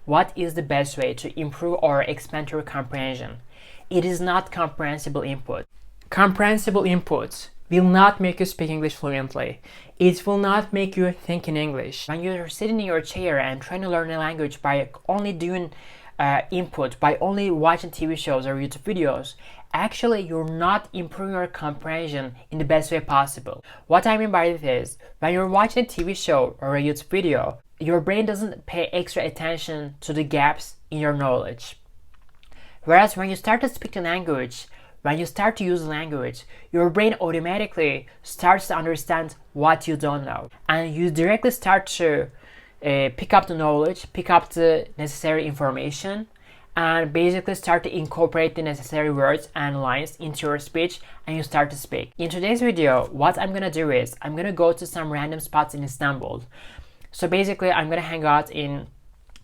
What is the best way to improve or expand your comprehension? It is not comprehensible input. Comprehensible input will not make you speak English fluently. It will not make you think in English. When you're sitting in your chair and trying to learn a language by only doing input, by only watching TV shows or YouTube videos, actually you're not improving your comprehension in the best way possible. What I mean by this is, when you're watching a TV show or a YouTube video, your brain doesn't pay extra attention to the gaps in your knowledge. Whereas when you start to speak the language, when you start to use language, your brain automatically starts to understand what you don't know. And you directly start to pick up the knowledge, pick up the necessary information, and basically start to incorporate the necessary words and lines into your speech, and you start to speak. In today's video, what I'm gonna do is, I'm gonna go to some random spots in Istanbul. So basically, I'm gonna hang out in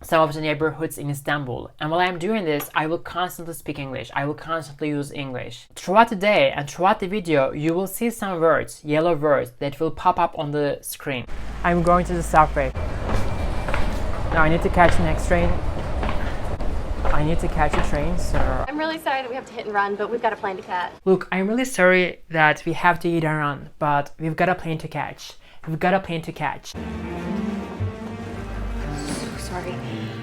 some of the neighborhoods in Istanbul. And while I'm doing this, I will constantly speak English. I will constantly use English. Throughout the day and throughout the video, you will see some words, yellow words, that will pop up on the screen. I'm going to the subway. Now I need to catch the next train. I need to catch a train, so... I'm really sorry that we have to hit and run, but we've got a plane to catch. Look, I'm really sorry that we have to hit and run, but we've got a plane to catch. We've got a plane to catch. Sorry,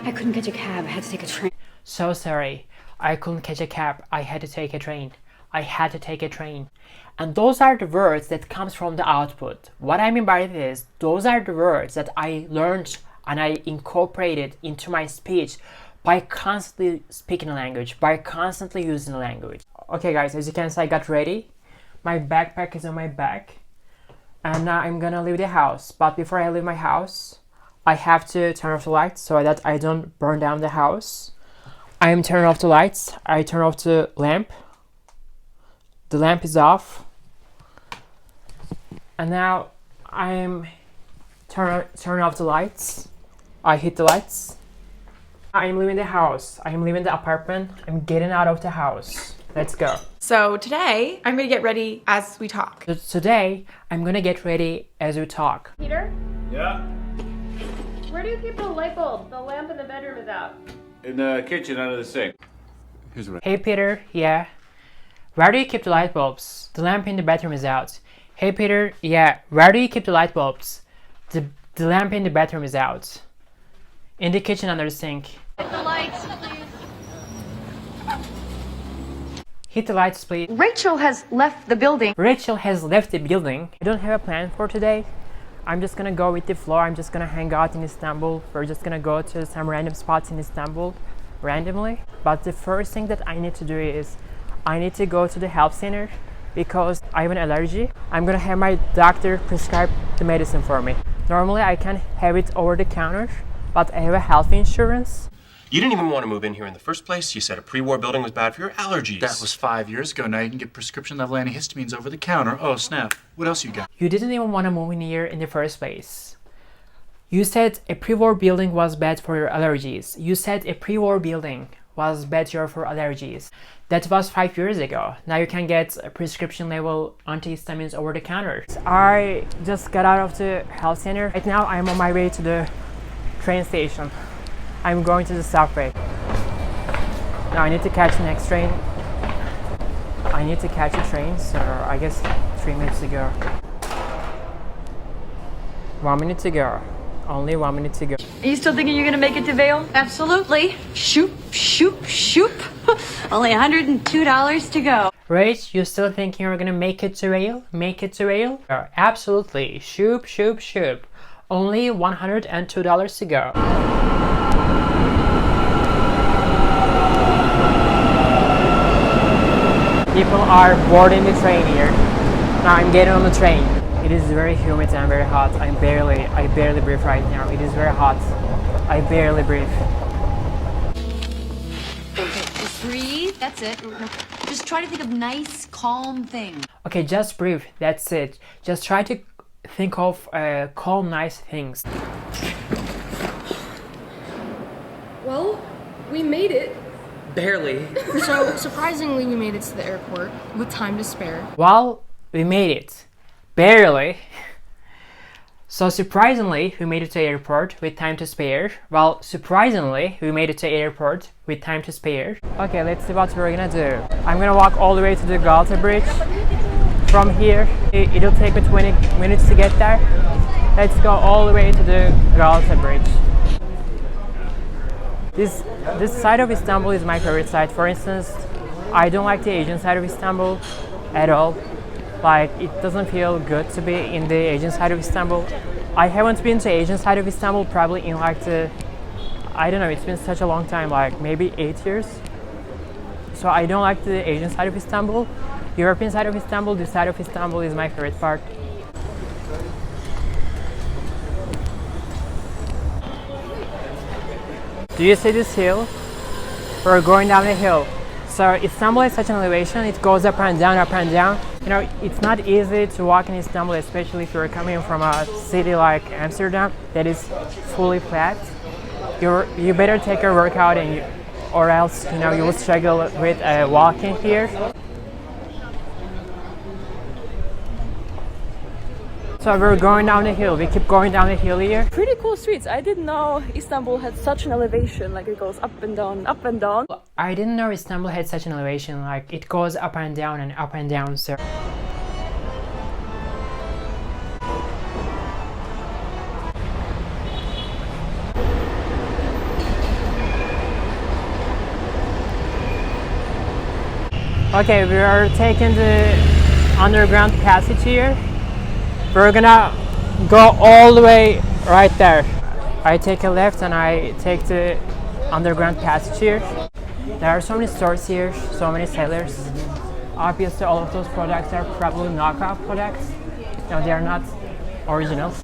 I couldn't catch a cab. I had to take a train. So sorry, I couldn't catch a cab. I had to take a train. I had to take a train. And those are the words that comes from the output. What I mean by this, those are the words that I learned and I incorporated into my speech by constantly speaking the language, by constantly using the language. Okay guys, as you can see, I got ready. My backpack is on my back. And now I'm gonna leave the house. But before I leave my house, I have to turn off the lights so that I don't burn down the house. I am turning off the lights. I turn off the lamp. The lamp is off. And now I'm turning off the lights. I hit the lights. I am leaving the house. I am leaving the apartment. I'm getting out of the house. Let's go. So today, I'm gonna get ready as we talk. So today, I'm gonna get ready as we talk. Peter? Yeah? Where do you keep the light bulb? The lamp in the bedroom is out. In the kitchen under the sink. Here's what Hey Peter, yeah? Where do you keep the light bulbs? The lamp in the bedroom is out. Hey Peter, yeah, where do you keep the light bulbs? The lamp in the bedroom is out. In the kitchen under the sink. Hit the lights, please. Hit the lights, please. Rachel has left the building. Rachel has left the building. I don't have a plan for today. I'm just gonna go with the flow. I'm just gonna hang out in Istanbul. We're just gonna go to some random spots in Istanbul randomly. But the first thing that I need to do is I need to go to the health center because I have an allergy. I'm gonna have my doctor prescribe the medicine for me. Normally I can have it over the counter, but I have a health insurance. You didn't even want to move in here in the first place. You said a pre-war building was bad for your allergies. That was 5 years ago. Now you can get prescription level antihistamines over the counter. Oh, snap. What else you got? You didn't even want to move in here in the first place. You said a pre-war building was bad for your allergies. You said a pre-war building was better for allergies. That was 5 years ago. Now you can get prescription level antihistamines over the counter. I just got out of the health center. Right now I'm on my way to the train station. I'm going to the subway. Now I need to catch the next train. I need to catch a train, so I guess 3 minutes to go. 1 minute to go. Only 1 minute to go. Are you still thinking you're gonna make it to Vail? Absolutely. Shoop, shoop, shoop. Only $102 to go. Rach, you still thinking you're gonna make it to Vail? Make it to Vail? Absolutely. Shoop, shoop, shoop. Only $102 to go. People are boarding the train here. Now I'm getting on the train. It is very humid and very hot. I barely breathe right now. It is very hot. I barely breathe. Just breathe. That's it. Just try to think of nice, calm things. Okay, just breathe. That's it. Just try to think of calm, nice things. Well, we made it. Barely. So, surprisingly, we made it to the airport with time to spare. Well, we made it. Barely. So surprisingly, we made it to the airport with time to spare. Well, surprisingly, we made it to the airport with time to spare. Okay, let's see what we're gonna do. I'm gonna walk all the way to the Galata Bridge. From here, it'll take me 20 minutes to get there. Let's go all the way to the Galata Bridge. This side of Istanbul is my favorite side. For instance, I don't like the Asian side of Istanbul at all. Like, it doesn't feel good to be in the Asian side of Istanbul. I haven't been to the Asian side of Istanbul probably in like I don't know, it's been such a long time, like maybe 8 years. So I don't like the Asian side of Istanbul. European side of Istanbul, this side of Istanbul is my favorite part. Do you see this hill? We're going down the hill. So Istanbul has such an elevation, it goes up and down, up and down. You know, it's not easy to walk in Istanbul, especially if you're coming from a city like Amsterdam that is fully flat. You better take a workout or else, you know, you will struggle with walking here. So we're going down the hill. We keep going down the hill here. Pretty cool streets. I didn't know Istanbul had such an elevation, like it goes up and down, up and down. I didn't know Istanbul had such an elevation, like it goes up and down and up and down, so. Okay, we are taking the underground passage here. We're gonna go all the way right there. I take a left and I take the underground passage here. There are so many stores here, so many sellers. Obviously all of those products are probably knockoff products. No, they are not originals.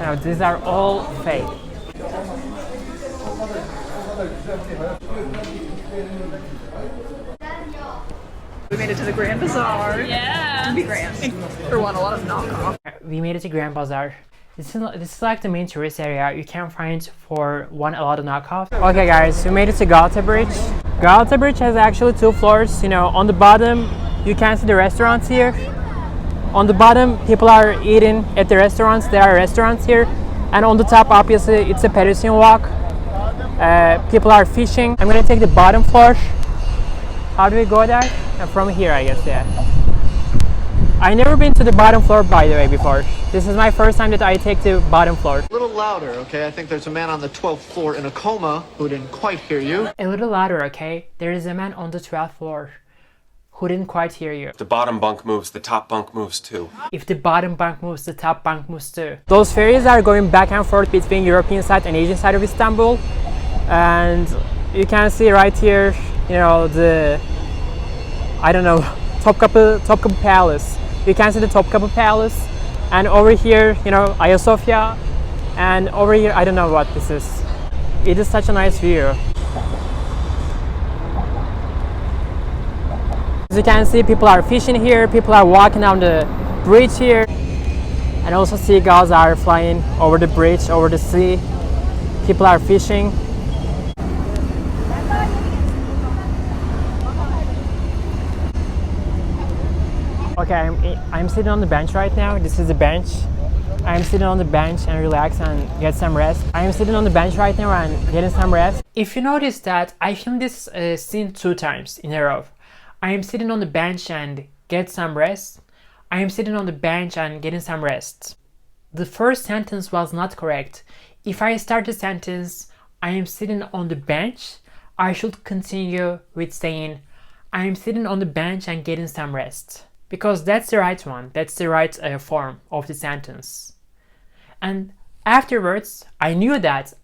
No, these are all fake. We made it to the Grand Bazaar. Yeah. It'd be grand. For one, a lot of knockoff. We made it to Grand Bazaar. This is like the main tourist area. You can find for one a lot of knockoff. Okay guys, we made it to Galata Bridge. Galata Bridge has actually 2 floors. You know, on the bottom you can see the restaurants here. On the bottom people are eating at the restaurants. There are restaurants here. And on the top obviously it's a pedestrian walk. People are fishing. I'm gonna take the bottom floor. How do we go there? From here, I guess, yeah. I never been to the bottom floor, by the way, before. This is my first time that I take the bottom floor. A little louder, okay? I think there's a man on the 12th floor in a coma who didn't quite hear you. A little louder, okay? There is a man on the 12th floor who didn't quite hear you. If the bottom bunk moves, the top bunk moves too. If the bottom bunk moves, the top bunk moves too. Those ferries are going back and forth between European side and Asian side of Istanbul. And you can see right here, you know, the, I don't know, Topkapı Palace. You can see the Topkapı Palace, and over here, you know, Sophia, and over here, I don't know what this is. It is such a nice view. As you can see, people are fishing here, people are walking down the bridge here, and also seagulls are flying over the bridge, over the sea. People are fishing. Okay, I'm sitting on the bench right now. This is the bench. I'm sitting on the bench and relax and get some rest. I'm sitting on the bench right now and getting some rest. If you notice that I filmed this scene 2 times in a row. I am sitting on the bench and get some rest. I am sitting on the bench and getting some rest. The first sentence was not correct. If I start the sentence, I am sitting on the bench, I should continue with saying, I am sitting on the bench and getting some rest. Because that's the right one, that's the right form of the sentence. And afterwards, I knew that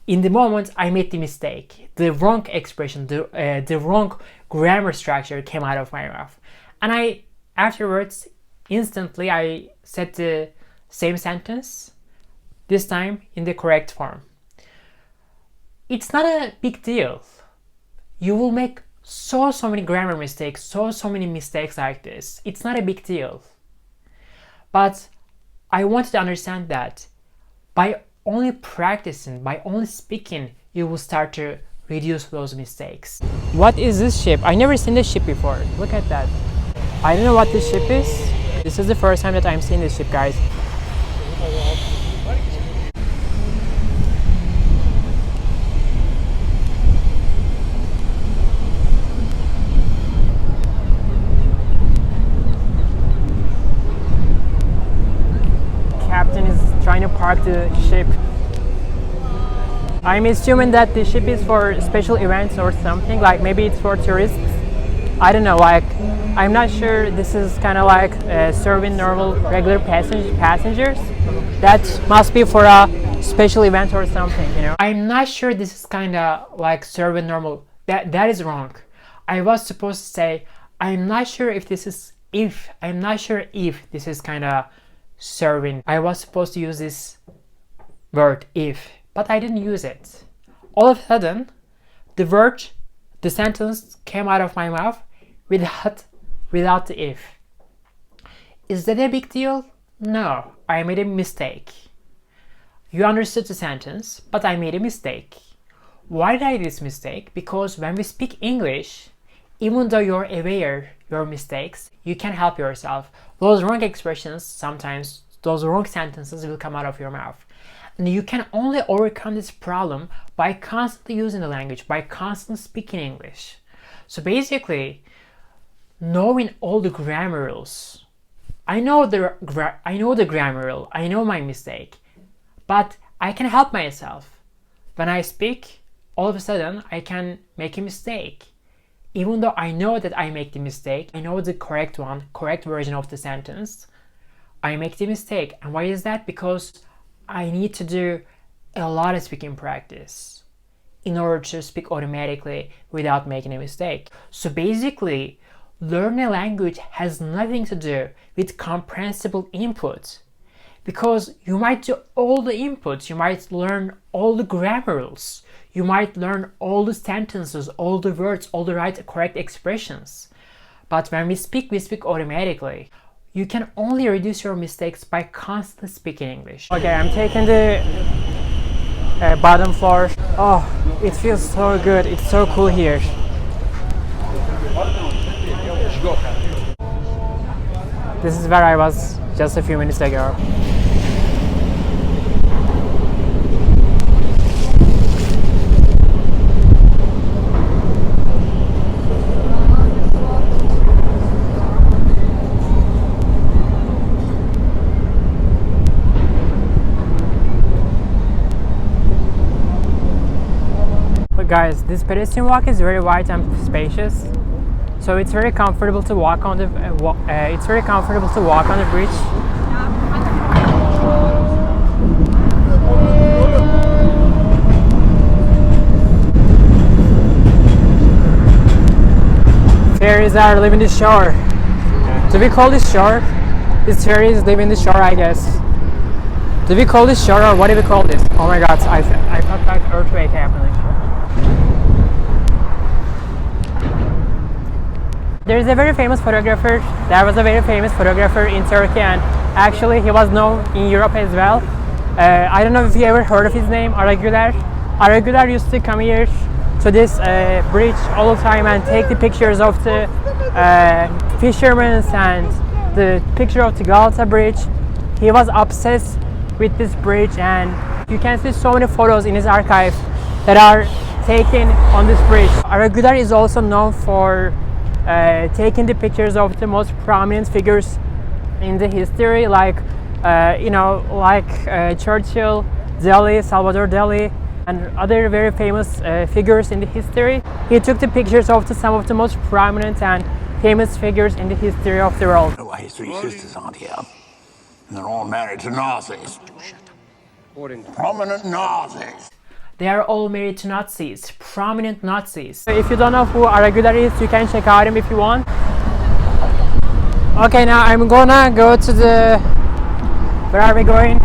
in the moment I made the mistake. The wrong expression, the wrong grammar structure came out of my mouth. And afterwards, instantly I said the same sentence, this time in the correct form. It's not a big deal. You will make so many grammar mistakes, so many mistakes like this. It's not a big deal. But I want you to understand that by only practicing, by only speaking, you will start to reduce those mistakes. What is this ship? I never seen this ship before. Look at that. I don't know what this ship is. This is the first time that I'm seeing this ship, guys. Captain is trying to park the ship. I'm assuming that the ship is for special events or something, like maybe it's for tourists. I don't know, like I'm not sure. This is kind of like serving normal regular passengers. That must be for a special event or something, you know. I'm not sure this is kind of like serving normal. That is wrong. I was supposed to say I'm not sure if this is this is kind of serving. I was supposed to use this word if, but I didn't use it. All of a sudden, the sentence came out of my mouth without the if. Is that a big deal? No, I made a mistake. You understood the sentence, but I made a mistake. Why did I do this mistake? Because when we speak English, even though you're aware your mistakes, you can help yourself. Those wrong expressions, sometimes those wrong sentences will come out of your mouth. And you can only overcome this problem by constantly using the language, by constantly speaking English. So basically, knowing all the grammar rules. I know the grammar rule, I know my mistake, but I can help myself. When I speak, all of a sudden I can make a mistake. Even though I know that I make the mistake, I know the correct version of the sentence, I make the mistake. And why is that? Because I need to do a lot of speaking practice in order to speak automatically without making a mistake. So basically, learning a language has nothing to do with comprehensible input, because you might do all the inputs, you might learn all the grammar rules, you might learn all the sentences, all the words, all the correct expressions. But when we speak automatically. You can only reduce your mistakes by constantly speaking English. Okay, I'm taking the bottom floor. Oh, it feels so good. It's so cool here. This is where I was just a few minutes ago. Guys, this pedestrian walk is very wide and spacious, so it's very comfortable to walk on the bridge. Ferries are leaving the shore. Do we call this shore? This ferry is leaving the shore, I guess. Do we call this shore, or what do we call this? Oh my god, I felt like earthquake happening. There's a very famous photographer. There was a very famous photographer in Turkey, and actually he was known in Europe as well. I don't know if you ever heard of his name, Guler. Guler used to come here to this bridge all the time and take the pictures of the fishermen and the picture of the Galata Bridge. He was obsessed with this bridge, and you can see so many photos in his archive that are taken on this bridge. Guler is also known for taking the pictures of the most prominent figures in the history, like Churchill, Dali, Salvador Dali, and other very famous figures in the history. He took the pictures of some of the most prominent and famous figures in the history of the world. Why his three sisters aren't here, and they're all married to Nazis. Prominent Nazis. They are all married to Nazis, prominent Nazis. If you don't know who Guler is, you can check out him if you want. Okay, now I'm gonna go to the... Where are we going?